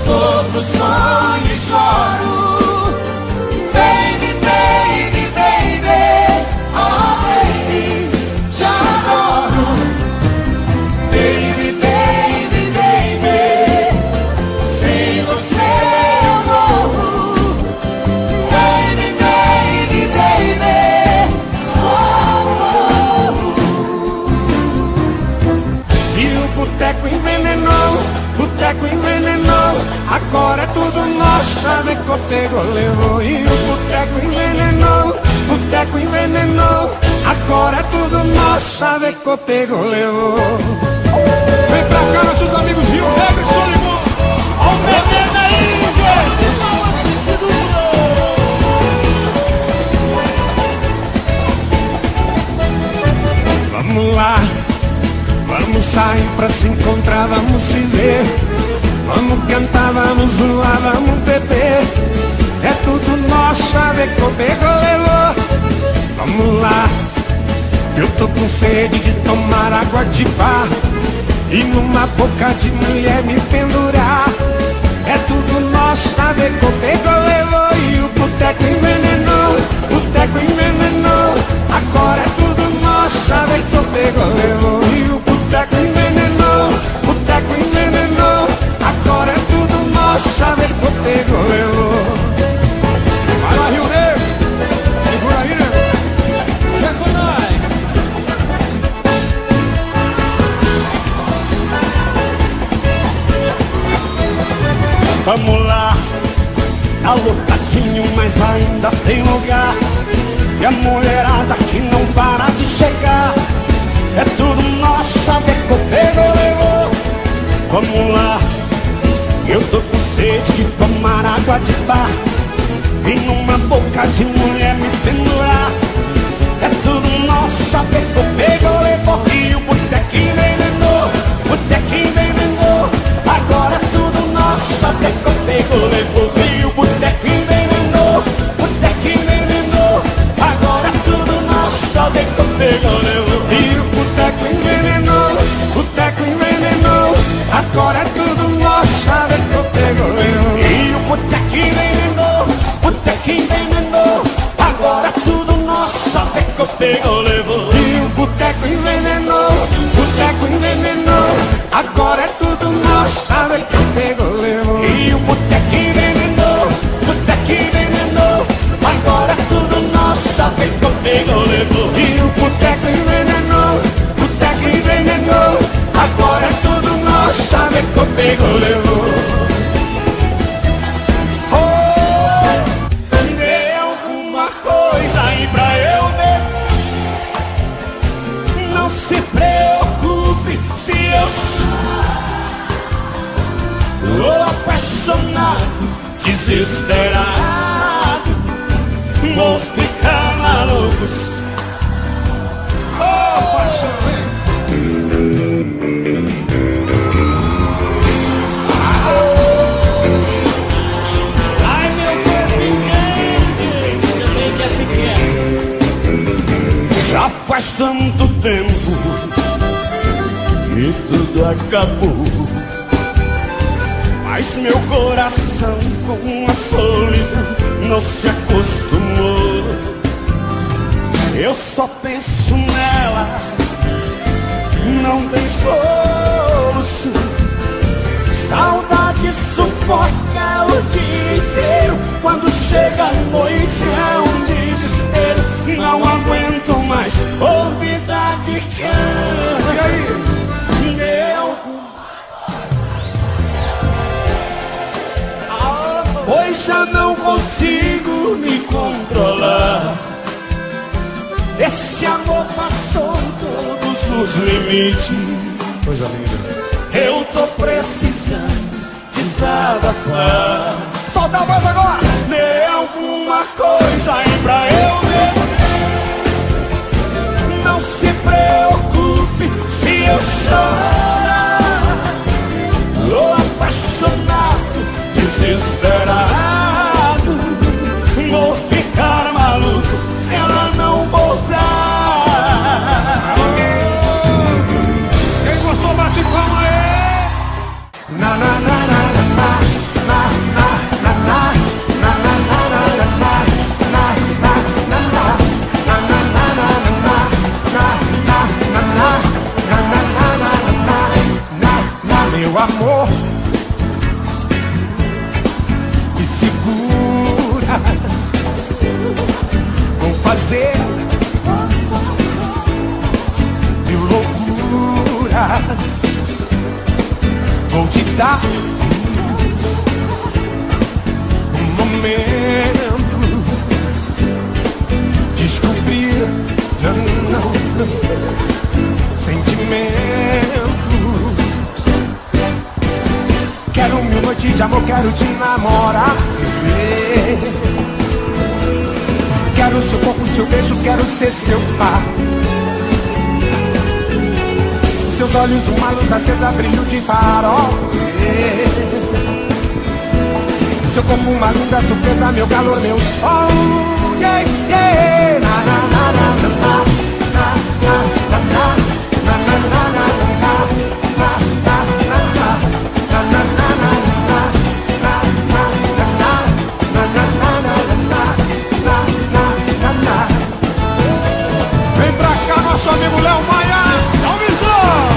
sofro, sonho e choro. Baby, baby, baby, oh baby, te adoro. Baby, baby, baby, sem você eu morro. Baby, baby, baby, socorro. E o boteco envenenou, agora é tudo nosso. Chaveco pegou, levou. E o boteco envenenou, agora é tudo nosso. Chaveco pegou, levou. Vem pra cá, nossos amigos Rio Negro e Solimão. Ó o bebê daí, gente. Vamos lá, vamos sair pra se encontrar, vamos se ver. Vamos cantar, vamos zoar, vamos beber. É tudo nosso, Chaveco pegou, levou. Vamos lá, eu tô com sede de tomar água de bar e numa boca de mulher me pendurar. É tudo nosso, Chaveco pegou, levou. E o boteco envenenou, agora é tudo nosso. Chaveco pegou, levou. E o boteco envenenou, agora é tudo nosso. Chaveco pegou, levou. Vai lá, Rio Negro. Segura aí, né? Vem com nós. Vamos lá, tá lotadinho, mas ainda tem lugar. E a mulherada que não para de chegar. É tudo nosso, Chaveco pegou, levou. Vamos lá, eu tô com sede de tomar água de bar e numa boca de mulher me pendurar. É tudo nosso, Chaveco pegou, levou. E o boteco envenenou, agora tudo nosso, só vem que pegou, levou. E o boteco envenenou, agora é tudo nosso, chave que eu pego, levou. E o boteco envenenou, agora tudo nosso, só vem que pegou, levou. E o boteco envenenou, agora é tudo nosso, chave que eu pego, levou. E o boteco envenenou, agora tudo nosso, só vem que pegou, levou. E o boteco envenenou, agora é tudo nosso, chave que eu pego, levou. Dê alguma coisa aí pra eu ver. Não se preocupe se eu sou apaixonado, desesperado, vou ficar maluco. Oh, paixão, Ai, meu Deus, também que é pequeno. Já faz tanto tempo que tudo acabou, mas meu coração com a solidão não se acostumou. Eu só penso nela, não tem solução. Saudade sufoca o dia inteiro. Quando chega a noite é um desespero. Não aguento mais ouvir de canto. e aí? Pois já não consigo me controlar. Esse amor passou todos os limites. Coisa linda. Eu tô precisando desabafar. Solta a voz agora! Dê alguma coisa aí pra eu ver. Não se preocupe se eu chorar. Tô apaixonado, desesperado, vou ficar maluco se ela não voltar. Quem gostou, bate palma aí. Na na na na na na na na na na na meu amor, me segura, vou fazer mil loucuras, vou te dar um momento, descobrir sentimentos. Quero mil noites de amor, quero te namorar. Quero seu corpo, seu beijo, quero ser seu par. Seus olhos, uma luz acesa, brilho de farol. Seu corpo, uma linda surpresa, meu calor, meu sol. Yeah, yeah. Na, na, na, na, na, na, na, na, na, na, na, na, na, Vem pra cá, nosso amigo Léo Maia. Dá um visão.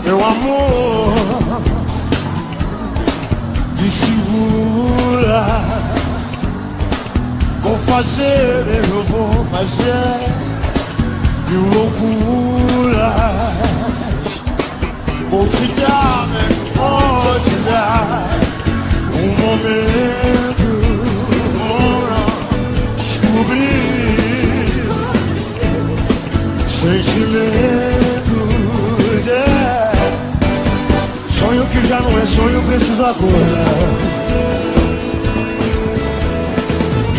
Meu amor, me segura. Vou fazer, eu vou fazer mil loucuras. Vou te dar, vou te dar um momento pra descobrir sentimentos. Sonho que já não é sonho, preciso acordar.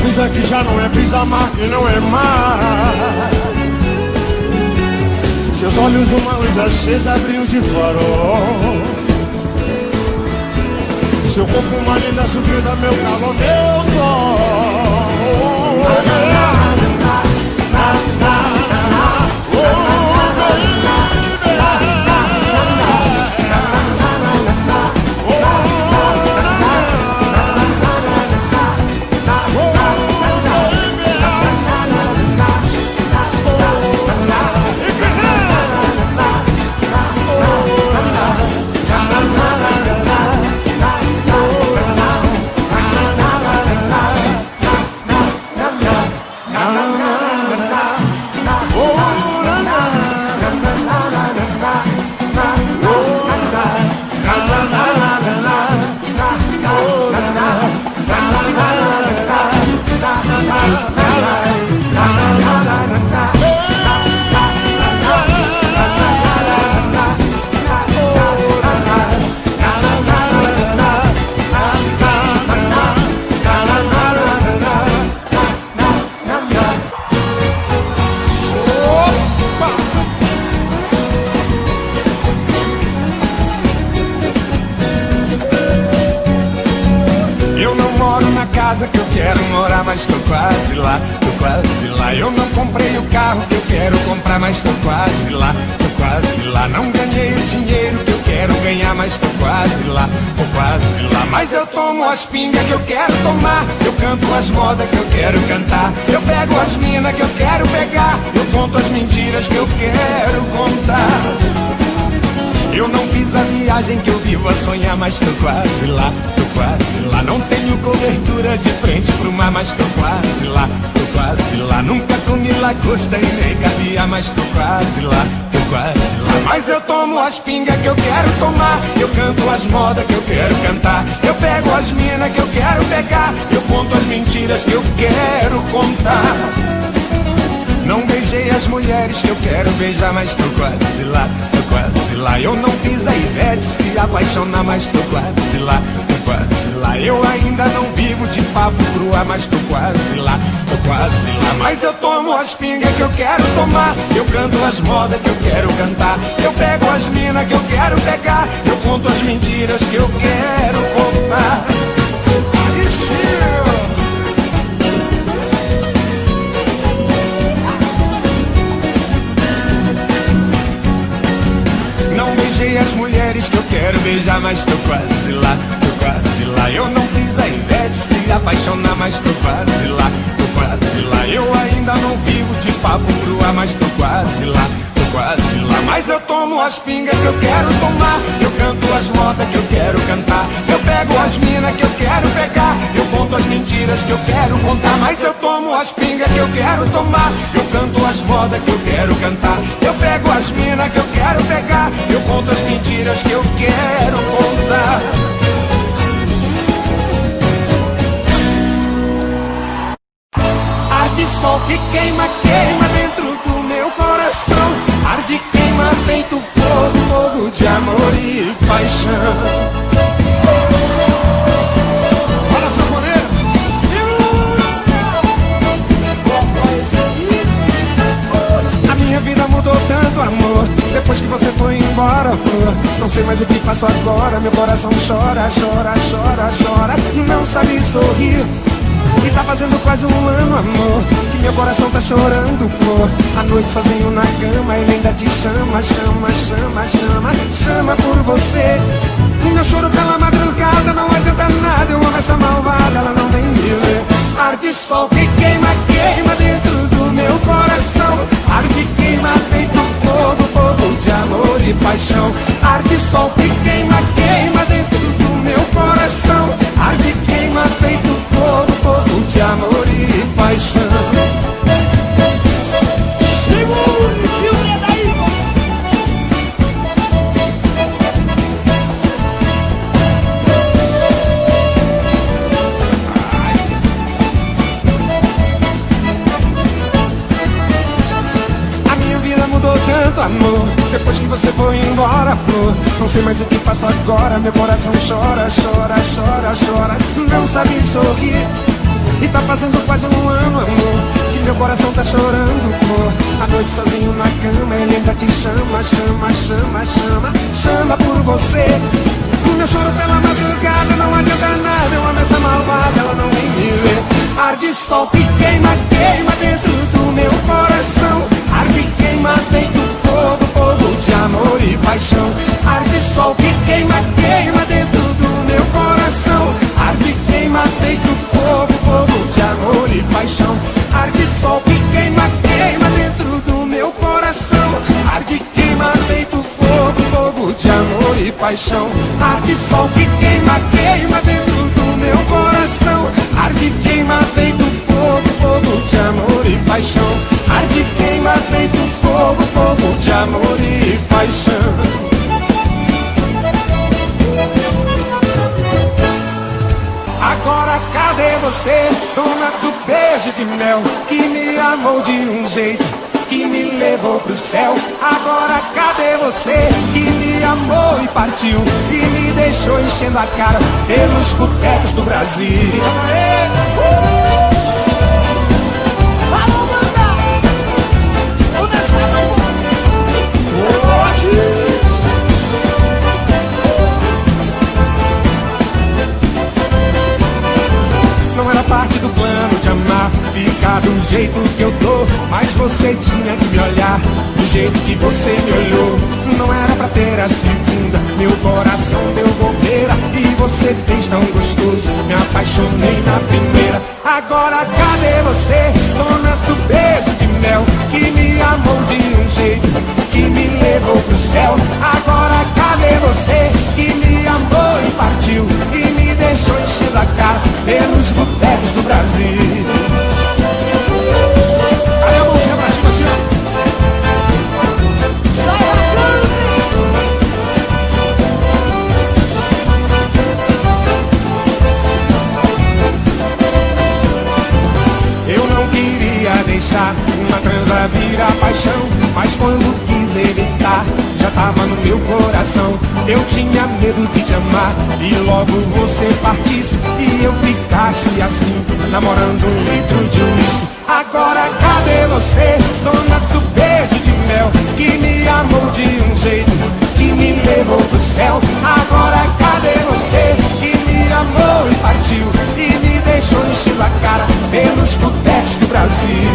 Brisa que já não é brisa, mar que não é mar. meus olhos uma luz acesa, brilho de farol. Seu corpo uma linda surpresa, meu calor, meu sol. Que eu quero morar, mas tô quase lá, tô quase lá. Eu não comprei o carro que eu quero comprar, mas tô quase lá, tô quase lá. Não ganhei o dinheiro que eu quero ganhar, mas tô quase lá, tô quase lá. Mas eu tomo as pingas que eu quero tomar, eu canto as modas que eu quero cantar, eu pego as minas que eu quero pegar, eu conto as mentiras que eu quero contar. Eu não fiz a viagem que eu vivo a sonhar, mas tô quase lá, tô quase lá. Não tenho cobertura de frente pro mar, mas tô quase lá, tô quase lá. Nunca comi lagosta e nem caviar, mas tô quase lá, tô quase lá. Mas eu tomo as pingas que eu quero tomar, eu canto as modas que eu quero cantar, eu pego as minas que eu quero pegar, eu conto as mentiras que eu quero contar. Não beijei as mulheres que eu quero beijar, mas tô quase lá, tô quase lá. Eu não fiz a Ivete se apaixonar, mas tô quase lá, tô quase lá. Eu ainda não vivo de papo pro ar, mas tô quase lá, tô quase lá. Mas eu tomo as pingas que eu quero tomar, eu canto as modas que eu quero cantar, eu pego as minas que eu quero pegar, eu conto as mentiras que eu quero contar. Aí sim. As mulheres que eu quero beijar, mas tô quase lá, tô quase lá. Eu não fiz a Ivete se apaixonar, mas tô quase lá, tô quase lá. Eu ainda não vivo de papo pro ar, mas tô quase lá, tô quase lá. Mas eu tomo as pingas que eu quero tomar, eu canto as modas que eu quero cantar, eu pego as minas que eu quero pegar, eu conto as mentiras que eu quero contar. Mas eu tomo as pingas que eu quero tomar, eu canto as modas que eu quero cantar, eu pego as minas que eu quero pegar, eu conto as mentiras que eu quero contar. Arde sol que queima, queima dentro do meu coração, arde, queima feito fogo, fogo de amor e paixão. Fala, sanfoneiro! A minha vida mudou tanto, amor, depois que você foi embora, flor. Não sei mais o que faço agora, meu coração chora, chora, chora, chora. Não sabe sorrir, e tá fazendo quase um ano, amor, que meu coração tá chorando, flor. À noite sozinho na cama, ele ainda te chama, chama, chama, chama, chama por você. O meu choro pela madrugada não adianta nada, eu amo essa malvada, ela não vem me ver. Arde sol que queima, queima dentro do meu coração, arde, queima feito fogo, fogo de amor e paixão. Arde sol que queima, queima dentro do meu coração, arde, queima feito fogo, fogo de amor e paixão. Segure, filme daí! A minha vida mudou tanto, amor, depois que você foi embora, flor. Não sei mais o que faço agora, meu coração chora, chora, chora, chora. Não sabe sorrir, e tá fazendo quase um ano, amor, que Meu coração tá chorando, pô. A noite sozinho na cama, ele ainda te chama, chama, chama, chama, chama por você. Meu choro pela madrugada, não adianta nada. Eu amo essa malvada, ela não vem me ver. Arde sol que queima, queima dentro do meu coração. Arde, queima, feito fogo, fogo de amor e paixão. Arde sol que queima, queima dentro do meu coração. Arde, queima, feito fogo, fogo de amor e paixão. Arde sol que queima, queima dentro do meu coração. Arde, queima, feito fogo, fogo de amor e paixão. Arde sol que queima, queima dentro do meu coração. Arde, queima, feito fogo, fogo de amor e paixão. Arde, queima, feito fogo, fogo de amor e paixão. Agora cadê você, dona do beijo de mel, que me amou de um jeito, que me levou pro céu? Agora cadê você, que me amou e partiu, e me deixou enchendo a cara pelos botecos do Brasil? Alô, banda! Vou deixar meu Não era parte do plano te amar, ficar do jeito que eu tô, mas você tinha que me olhar do jeito que você me olhou. Não era pra ter a segunda, meu coração deu bobeira e você fez tão gostoso, me apaixonei na primeira. Agora cadê você, dona do beijo de mel, que me amou de um jeito, que me levou pro céu? Agora cadê você, que me amou e partiu, e me deixou enchendo a cara pelos botecos do Brasil? Aí a mãozinha pra cima assim, ó. Eu não queria deixar uma transa virar paixão, mas quando quis evitar, já tava no meu coração. Eu tinha medo de te amar e logo você partisse, e eu ficasse assim, namorando um litro de uísque. Agora cadê você, dona do beijo de mel, que me amou de um jeito, que me levou pro céu? Agora cadê você, que me amou e partiu, e me deixou enchendo a cara pelos botecos do Brasil?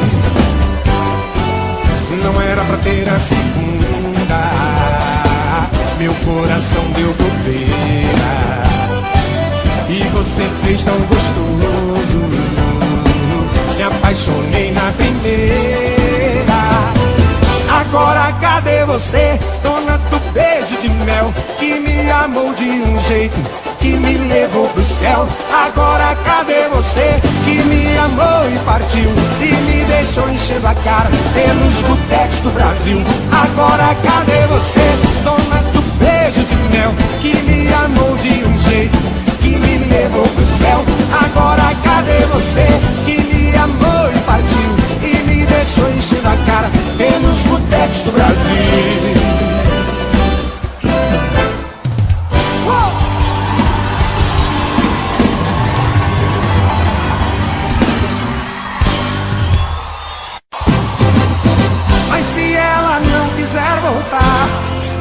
Não era pra ter a segunda, meu coração deu bobeira e você fez tão gostoso, me apaixonei na primeira. Agora cadê você, dona do beijo de mel, que me amou de um jeito, que me levou pro céu? Agora cadê você, que me amou e partiu, e me deixou enchendo a cara pelos botecos do Brasil? Agora cadê você, dona do beijo de mel, que me amou de um jeito, que me levou pro céu? Agora cadê você, que me amou e partiu, e me deixou enchendo a cara pelos botecos do Brasil?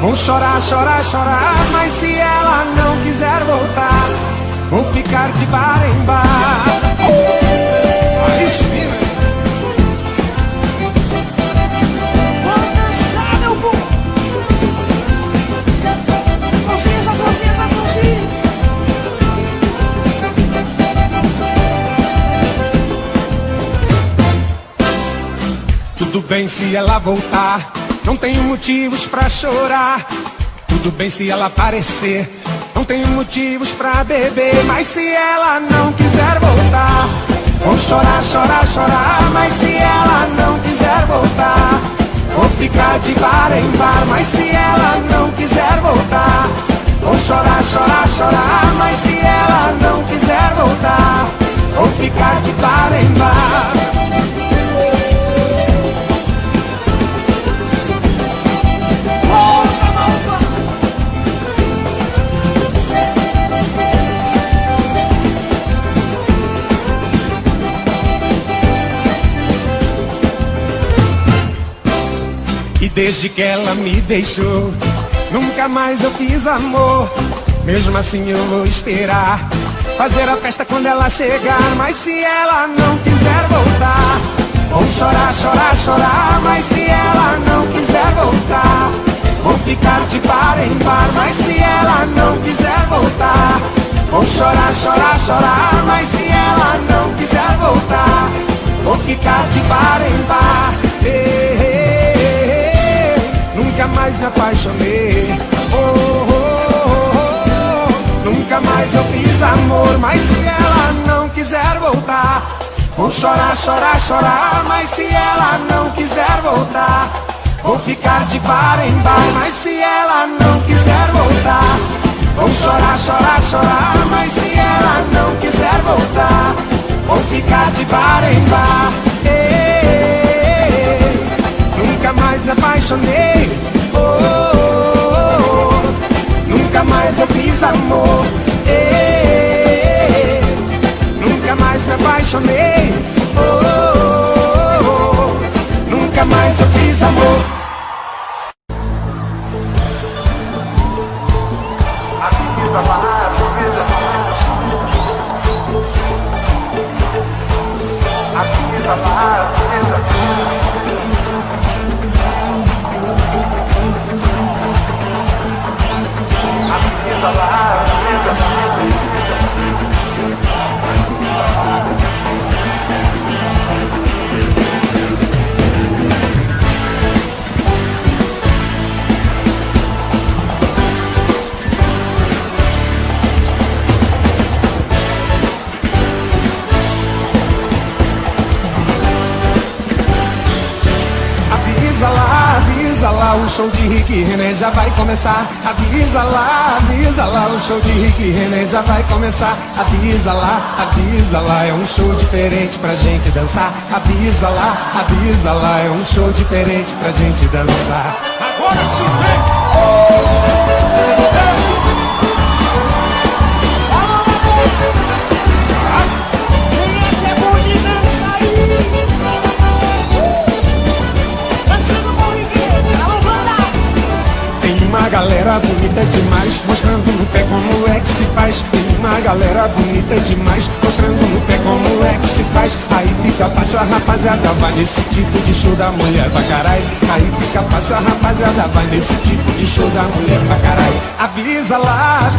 Vou chorar, chorar, chorar, mas se ela não quiser voltar, vou ficar de bar em bar. Aí sim, né? Vou dançar, meu povo! As mãozinhas, as mãozinhas, as mãozinhas! Tudo bem se ela voltar, não tenho motivos pra chorar. Tudo bem se ela aparecer, não tenho motivos pra beber. Mas se ela não quiser voltar, vou chorar, chorar, chorar. Mas se ela não quiser voltar, vou ficar de bar em bar. Mas se ela não quiser voltar, vou chorar, chorar, chorar. Mas se ela não quiser voltar, vou ficar de bar em bar. E desde que ela me deixou, nunca mais eu fiz amor. Mesmo assim eu vou esperar, fazer a festa quando ela chegar. Mas se ela não quiser voltar, vou chorar, chorar, chorar. Mas se ela não quiser voltar, vou ficar de bar em bar. Mas se ela não quiser voltar, vou chorar, chorar, chorar. Mas se ela não quiser voltar, vou ficar de bar em bar. Nunca mais me apaixonei, nunca mais eu fiz amor. Mas se ela não quiser voltar, vou chorar, chorar, chorar. Mas se ela não quiser voltar, vou ficar de bar em bar. Mas se ela não quiser voltar, vou chorar, chorar, chorar. Mas se ela não quiser voltar, vou ficar de bar em bar. Nunca mais me apaixonei, nunca mais eu fiz amor. Nunca mais me apaixonei, nunca mais eu fiz amor. Avisa lá, o show de Rick e René já vai começar. Avisa lá, o show de Rick e René já vai começar. Avisa lá, é um show diferente pra gente dançar. Avisa lá, é um show diferente pra gente dançar. Agora sim, vem! Uma galera bonita demais, mostrando no pé como é que se faz. Tem uma galera bonita demais, mostrando no pé como é que se faz. Aí fica fácil, a rapaziada vai nesse tipo de show da mulher pra caralho. Aí fica fácil, a rapaziada vai nesse tipo de show da mulher pra caralho. Avisa lá,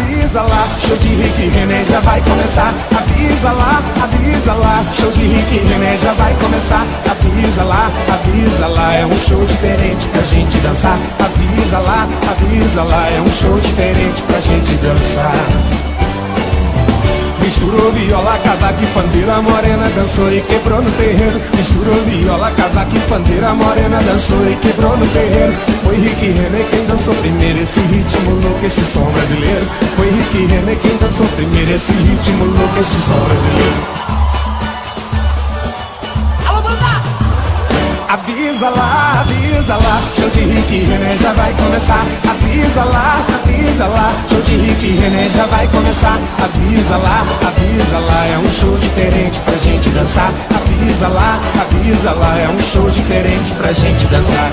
show de Rick e René já vai começar. Avisa lá, show de Rick e René já vai começar. Avisa lá, é um show diferente pra gente dançar. Avisa lá, é um show diferente pra gente dançar. Misturou viola, cavaco e pandeira, morena dançou e quebrou no terreiro. Misturou viola, cavaco e pandeira, morena dançou e quebrou no terreiro. Foi Rick e René quem dançou primeiro esse ritmo louco, esse som brasileiro. Foi Rick e René quem dançou primeiro esse ritmo louco, esse som brasileiro. Avisa lá, show de Rick e René já vai começar. Avisa lá, show de Rick e René já vai começar. Avisa lá, é um show diferente pra gente dançar. Avisa lá, é um show diferente pra gente dançar.